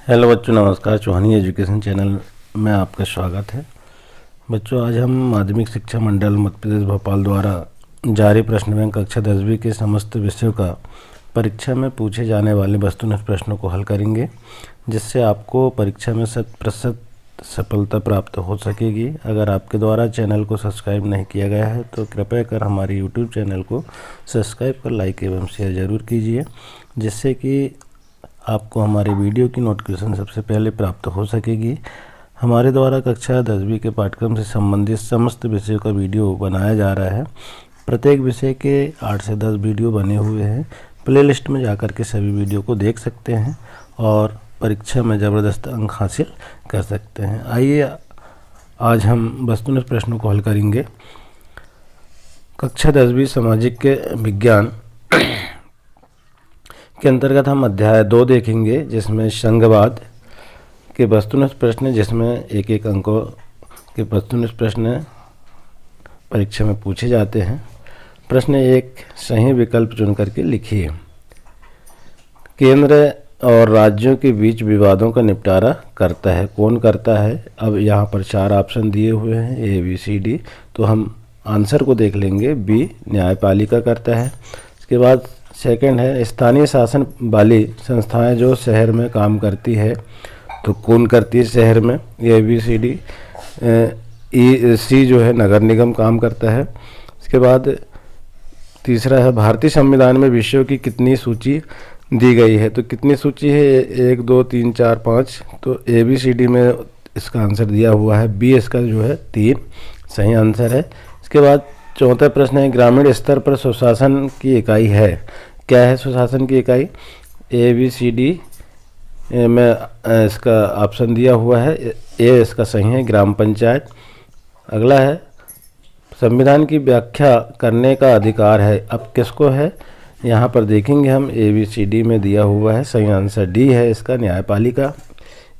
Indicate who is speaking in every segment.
Speaker 1: Hello बच्चों, नमस्कार। चौहानी education channel में आपका स्वागत है। बच्चों, आज हम माध्यमिक शिक्षा मंडल मध्य प्रदेश भोपाल द्वारा जारी प्रश्न बैंक कक्षा 10वीं के समस्त विषयों का परीक्षा में पूछे जाने वाले वस्तुनिष्ठ प्रश्नों को हल करेंगे, जिससे आपको परीक्षा में 100% सफलता प्राप्त हो सकेगी। अगर आपके द्वारा चैनल को सब्सक्राइब नहीं किया गया है तो कृपया कर हमारे यूट्यूब चैनल को सब्सक्राइब कर लाइक एवं शेयर ज़रूर कीजिए, जिससे कि आपको हमारी वीडियो की नोटिफिकेशन सबसे पहले प्राप्त हो सकेगी। हमारे द्वारा कक्षा 10वीं के पाठ्यक्रम से संबंधित समस्त विषयों का वीडियो बनाया जा रहा है। प्रत्येक विषय के 8 से 10 वीडियो बने हुए हैं। प्लेलिस्ट में जाकर के सभी वीडियो को देख सकते हैं और परीक्षा में ज़बरदस्त अंक हासिल कर सकते हैं। आइए आज हम वस्तुनिष्ठ प्रश्नों को हल करेंगे। कक्षा 10वीं सामाजिक के विज्ञान के अंतर्गत हम अध्याय 2 देखेंगे, जिसमें संघवाद के वस्तुनिष्ठ प्रश्न, जिसमें एक एक अंकों के वस्तुनिष्ठ प्रश्न परीक्षा में पूछे जाते हैं। प्रश्न 1, सही विकल्प चुन करके लिखिए। केंद्र और राज्यों के बीच विवादों का निपटारा करता है, कौन करता है? अब यहाँ पर 4 ऑप्शन दिए हुए हैं, ए बी सी डी। तो हम आंसर को देख लेंगे। बी, न्यायपालिका करता है। इसके बाद सेकंड है, स्थानीय शासन वाली संस्थाएं जो शहर में काम करती है, तो कौन करती है शहर में? ए बी सी डी। ई सी जो है नगर निगम काम करता है। इसके बाद तीसरा है, भारतीय संविधान में विषयों की कितनी सूची दी गई है? तो कितनी सूची है? 1 2 3 4 5। तो ए बी सी डी में इसका आंसर दिया हुआ है। बी इसका जो है 3 सही आंसर है। इसके बाद चौथा प्रश्न है, ग्रामीण स्तर पर सुशासन की इकाई है, क्या है सुशासन की इकाई? ए बी सी डी में इसका ऑप्शन दिया हुआ है। ए इसका सही है, ग्राम पंचायत। अगला है, संविधान की व्याख्या करने का अधिकार है, अब किसको है? यहाँ पर देखेंगे हम, ए बी सी डी में दिया हुआ है। सही आंसर डी है इसका, न्यायपालिका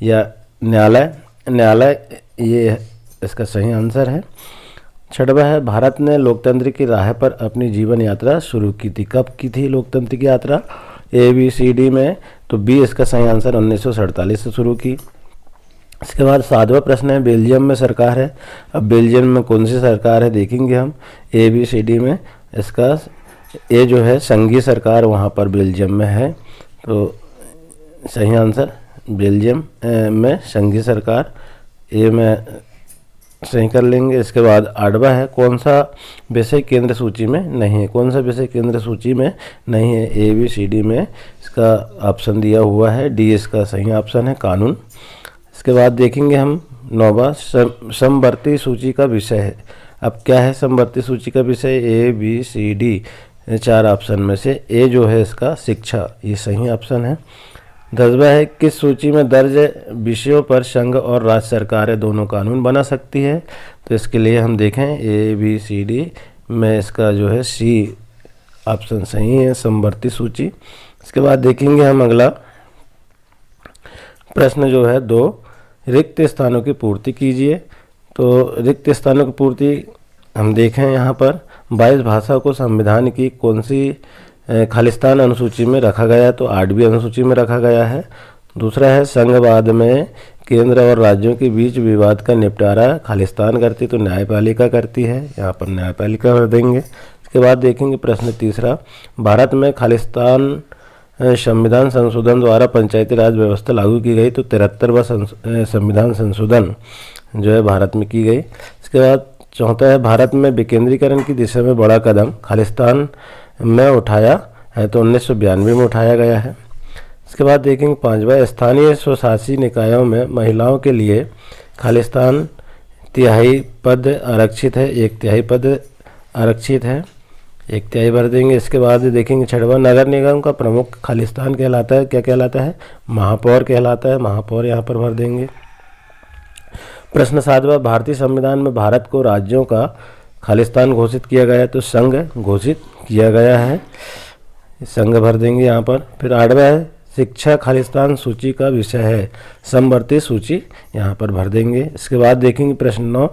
Speaker 1: या न्यायालय ये इसका सही आंसर है। छठवां है, भारत ने लोकतंत्र की राह पर अपनी जीवन यात्रा शुरू की थी, कब की थी लोकतंत्र की यात्रा? ए बी सी डी में तो बी इसका सही आंसर 1947 से शुरू की। इसके बाद 7वां प्रश्न है, बेल्जियम में सरकार है, अब बेल्जियम में कौन सी सरकार है देखेंगे हम। ए बी सी डी में इसका ए जो है संघीय सरकार वहाँ पर बेल्जियम में है, तो सही आंसर बेल्जियम में संघीय सरकार, ए में सही कर लेंगे। इसके बाद 8वां है, कौन सा विषय केंद्र सूची में नहीं है? कौन सा विषय केंद्र सूची में नहीं है? ए बी सी डी में इसका ऑप्शन दिया हुआ है, डी इसका सही ऑप्शन है, कानून। इसके बाद देखेंगे हम 9वां, समवर्ती सूची का विषय है, अब क्या है समवर्ती सूची का विषय? A B C D 4 option में से ए जो है इसका शिक्षा, ये सही ऑप्शन है। 10वां है, किस सूची में दर्ज विषयों पर संघ और राज्य सरकारें दोनों कानून बना सकती है? तो इसके लिए हम देखें, ए बी सी डी में इसका जो है सी ऑप्शन सही है, समवर्ती सूची। इसके बाद देखेंगे हम अगला प्रश्न जो है 2, रिक्त स्थानों की पूर्ति कीजिए। तो रिक्त स्थानों की पूर्ति हम देखें, यहाँ पर 22 भाषा को संविधान की कौन सी खालिस्तान अनुसूची में रखा गया है? तो 8वीं अनुसूची में रखा गया है। दूसरा है, संघवाद में केंद्र और राज्यों के बीच विवाद का निपटारा खालिस्तान करती, तो न्यायपालिका करती है, यहाँ पर न्यायपालिका कर देंगे। इसके बाद देखेंगे प्रश्न तीसरा, भारत में खालिस्तान संविधान संशोधन द्वारा पंचायती राज व्यवस्था लागू की गई, तो 73वां संविधान संशोधन जो है भारत में की गई। इसके बाद चौथा है, भारत में विकेंद्रीकरण की दिशा में बड़ा कदम खालिस्तान में उठाया है, तो 1992 में उठाया गया है। इसके बाद देखेंगे 5वां, स्थानीय स्वशासी निकायों में महिलाओं के लिए खालिस्तान तिहाई पद आरक्षित है, 1/3 पद आरक्षित है, 1/3 भर देंगे। इसके बाद देखेंगे 6वां, नगर निगम का प्रमुख खालिस्तान कहलाता है, क्या कहलाता है? महापौर कहलाता है, महापौर यहाँ पर भर देंगे। प्रश्न 7वां, भारतीय संविधान में भारत को राज्यों का खालिस्तान घोषित किया गया है, तो संघ घोषित किया गया है, संघ भर देंगे यहाँ पर। फिर 8वां है, शिक्षा खालिस्तान सूची का विषय है, समवर्ती सूची यहाँ पर भर देंगे। इसके बाद देखेंगे प्रश्न 9,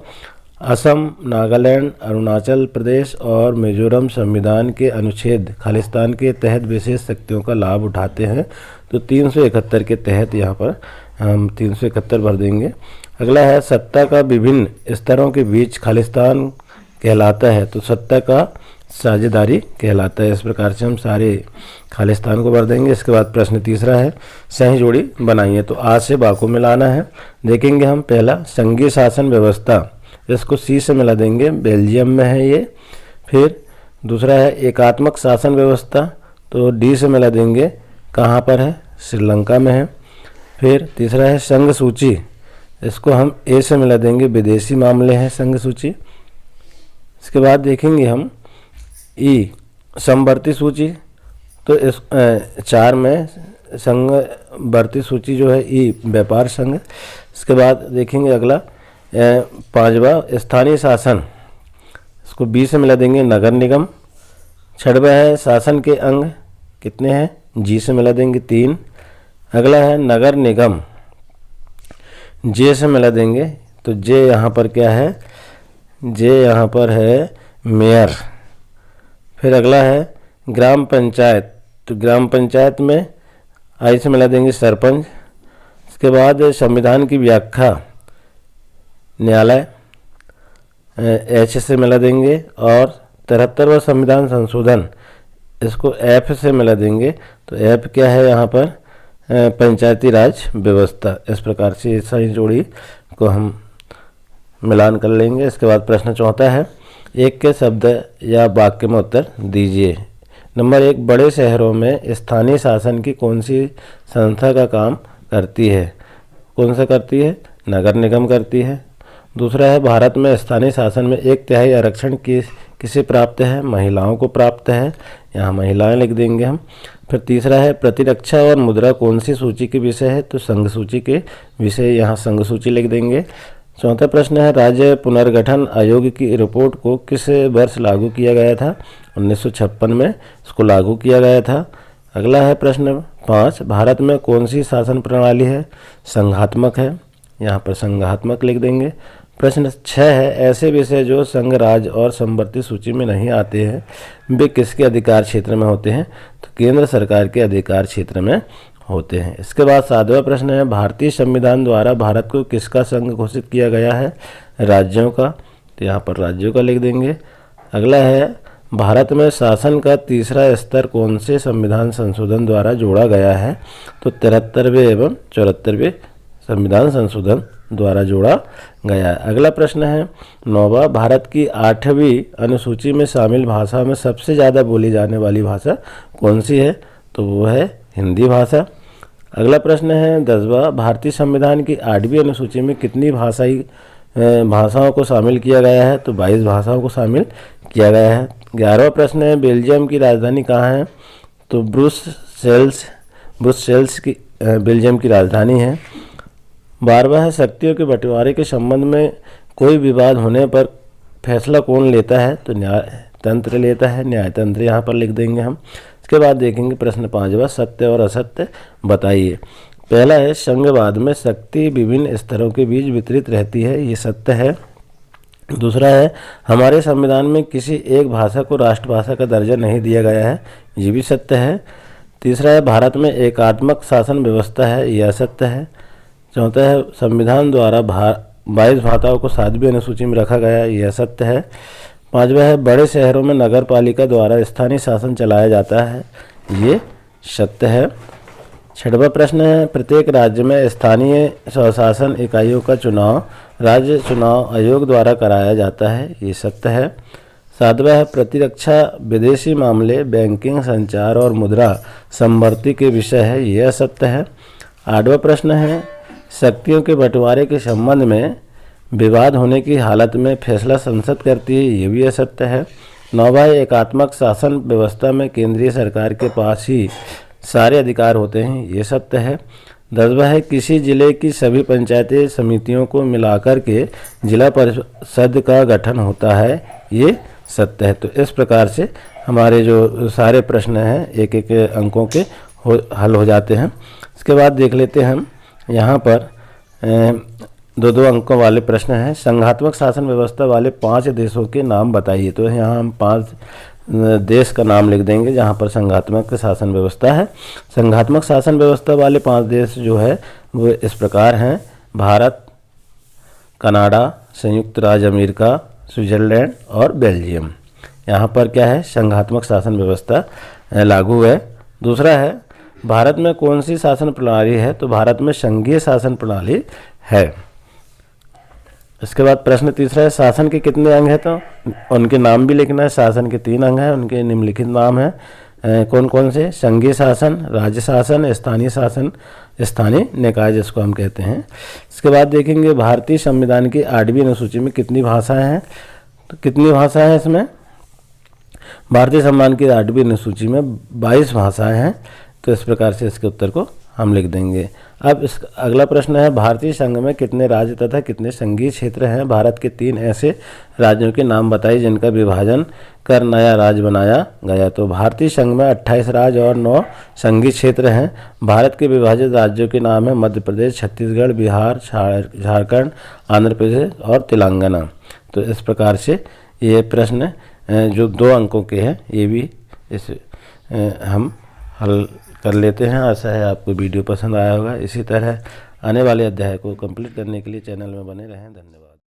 Speaker 1: असम, नागालैंड, अरुणाचल प्रदेश और मिजोरम संविधान के अनुच्छेद खालिस्तान के तहत विशेष शक्तियों का लाभ उठाते हैं। तो 371 के तहत यहाँ पर हम 371 भर देंगे। अगला है सत्ता का विभिन्न स्तरों के बीच खालिस्तान कहलाता है, तो सत्ता का साझेदारी कहलाता है। इस प्रकार से हम सारे खालिस्तान को भर देंगे। इसके बाद प्रश्न तीसरा है सही जोड़ी बनाइए। तो आ से बा को मिलाना है। देखेंगे हम पहला संघीय शासन व्यवस्था, इसको सी से मिला देंगे, बेल्जियम में है ये। फिर दूसरा है एकात्मक शासन व्यवस्था, तो डी से मिला देंगे, कहाँ पर है, श्रीलंका में है। फिर तीसरा है संघ सूची, इसको हम ए से मिला देंगे, विदेशी मामले हैं संघ सूची। इसके बाद देखेंगे हम ई समवर्ती सूची, तो इस 4 में संघवर्ती सूची जो है ई व्यापार संघ। इसके बाद देखेंगे अगला 5वां स्थानीय शासन, इसको बी से मिला देंगे, नगर निगम। 6वां है शासन के अंग, कितने हैं, जी से मिला देंगे, 3। अगला है नगर निगम, जे से मिला देंगे, तो जे यहाँ पर क्या है, जे यहाँ पर है मेयर। फिर अगला है ग्राम पंचायत, तो ग्राम पंचायत में आई से मिला देंगे, सरपंच। इसके बाद संविधान की व्याख्या, न्यायालय, एच से मिला देंगे। और 73वां संविधान संशोधन, इसको एफ से मिला देंगे, तो एफ क्या है यहाँ पर, पंचायती राज व्यवस्था। इस प्रकार से सही जोड़ी को हम मिलान कर लेंगे। इसके बाद प्रश्न चौथा है एक के शब्द या वाक्य में उत्तर दीजिए। नंबर 1, बड़े शहरों में स्थानीय शासन की कौन सी संस्था का काम करती है, कौन सा करती है, नगर निगम करती है। दूसरा है भारत में स्थानीय शासन में 1/3 आरक्षण किसे प्राप्त है, महिलाओं को प्राप्त है, यहाँ महिलाएं लिख देंगे हम। फिर तीसरा है प्रतिरक्षा और मुद्रा कौन सी सूची के विषय है, तो संघ सूची के विषय, यहाँ संघ सूची लिख देंगे। चौथा प्रश्न है राज्य पुनर्गठन आयोग की रिपोर्ट को किस वर्ष लागू किया गया था, 1956 में इसको लागू किया गया था। अगला है प्रश्न 5, भारत में कौन सी शासन प्रणाली है, संघात्मक है, यहाँ पर संघात्मक लिख देंगे। प्रश्न 6 है ऐसे विषय जो संघ राज्य और समवर्ती सूची में नहीं आते हैं वे किसके अधिकार क्षेत्र में होते हैं, तो केंद्र सरकार के अधिकार क्षेत्र में होते हैं। इसके बाद 7वां प्रश्न है भारतीय संविधान द्वारा भारत को किसका संघ घोषित किया गया है, राज्यों का, तो यहाँ पर राज्यों का लिख देंगे। अगला है भारत में शासन का तीसरा स्तर कौन से संविधान संशोधन द्वारा जोड़ा गया है, तो 73वें एवं 74वें संविधान संशोधन द्वारा जोड़ा गया है। अगला प्रश्न है 9वां भारत की 8वीं अनुसूची में शामिल भाषा में सबसे ज़्यादा बोली जाने वाली भाषा कौन सी है, तो वो है हिंदी भाषा। अगला प्रश्न है 10वां भारतीय संविधान की 8वीं अनुसूची में कितनी भाषाओं को शामिल किया गया है, तो 22 भाषाओं को शामिल किया गया है। 11वां प्रश्न है बेल्जियम की राजधानी कहाँ है, तो ब्रुसेल्स की बेल्जियम की राजधानी है। 12वां है शक्तियों के बंटवारे के संबंध में कोई विवाद होने पर फैसला कौन लेता है, तो न्यायतंत्र लेता है, न्यायतंत्र यहाँ पर लिख देंगे हम। इसके बाद देखेंगे प्रश्न 5वां सत्य और असत्य बताइए। पहला है संघवाद में शक्ति विभिन्न स्तरों के बीच वितरित रहती है, ये सत्य है। दूसरा है हमारे संविधान में किसी एक भाषा को राष्ट्रभाषा का दर्जा नहीं दिया गया है, ये भी सत्य है। तीसरा है भारत में एकात्मक शासन व्यवस्था है, यह सत्य है। चौथा है संविधान द्वारा 22 भाषाओं को 7वीं अनुसूची में रखा गया है, यह सत्य है। 5वां है बड़े शहरों में नगर पालिका द्वारा स्थानीय शासन चलाया जाता है, ये सत्य है। 6वां प्रश्न है प्रत्येक राज्य में स्थानीय स्वशासन इकाइयों का चुनाव राज्य चुनाव आयोग द्वारा कराया जाता है, ये सत्य है। 7वां है प्रतिरक्षा विदेशी मामले बैंकिंग संचार और मुद्रा समवर्ती के विषय है, यह सत्य है। 8वां प्रश्न है शक्तियों के बंटवारे के संबंध में विवाद होने की हालत में फैसला संसद करती है, ये भी असत्य है। 9वां एकात्मक शासन व्यवस्था में केंद्रीय सरकार के पास ही सारे अधिकार होते हैं, ये सत्य है। 10वां है किसी जिले की सभी पंचायती समितियों को मिलाकर के जिला परिषद का गठन होता है, ये सत्य है। तो इस प्रकार से हमारे जो सारे प्रश्न हैं एक एक अंकों के हल हो जाते हैं। इसके बाद देख लेते हैं हम यहाँ पर दो अंकों वाले प्रश्न हैं। संघात्मक शासन व्यवस्था वाले 5 देशों के नाम बताइए। तो यहाँ हम 5 देश का नाम लिख देंगे जहाँ पर संघात्मक शासन व्यवस्था है। संघात्मक शासन व्यवस्था वाले 5 देश जो है वो इस प्रकार हैं: भारत, कनाडा, संयुक्त राज्य अमेरिका, स्विट्जरलैंड और बेल्जियम। यहाँ पर क्या है, संघात्मक शासन व्यवस्था लागू है। दूसरा है, भारत में कौन सी शासन प्रणाली है? तो भारत में संघीय शासन प्रणाली है। इसके बाद प्रश्न तीसरा है, शासन के कितने अंग हैं? तो उनके नाम भी लिखना है। शासन के 3 अंग हैं, उनके निम्नलिखित नाम हैं। कौन कौन से? संघीय शासन, राज्य शासन, स्थानीय शासन, स्थानीय निकाय जिसको हम कहते हैं। इसके बाद देखेंगे भारतीय संविधान की 8वीं अनुसूची में कितनी भाषाएं हैं? तो कितनी भाषाएं हैं इसमें? भारतीय संविधान की 8वीं अनुसूची में 22 भाषाएं हैं। तो इस प्रकार से इसके उत्तर को हम लिख देंगे। अब इस अगला प्रश्न है, भारतीय संघ में कितने राज्य तथा कितने संघीय क्षेत्र हैं? भारत के 3 ऐसे राज्यों के नाम बताइए जिनका विभाजन कर नया राज्य बनाया गया। तो भारतीय संघ में 28 राज्य और 9 संघीय क्षेत्र हैं। भारत के विभाजित राज्यों के नाम है मध्य प्रदेश, छत्तीसगढ़, बिहार, झारखंड, आंध्र प्रदेश और तेलंगाना। तो इस प्रकार से ये प्रश्न जो 2 अंकों के हैं ये भी इस हम हल कर लेते हैं। आशा है आपको वीडियो पसंद आया होगा। इसी तरह आने वाले अध्याय को कंप्लीट करने के लिए चैनल में बने रहें। धन्यवाद।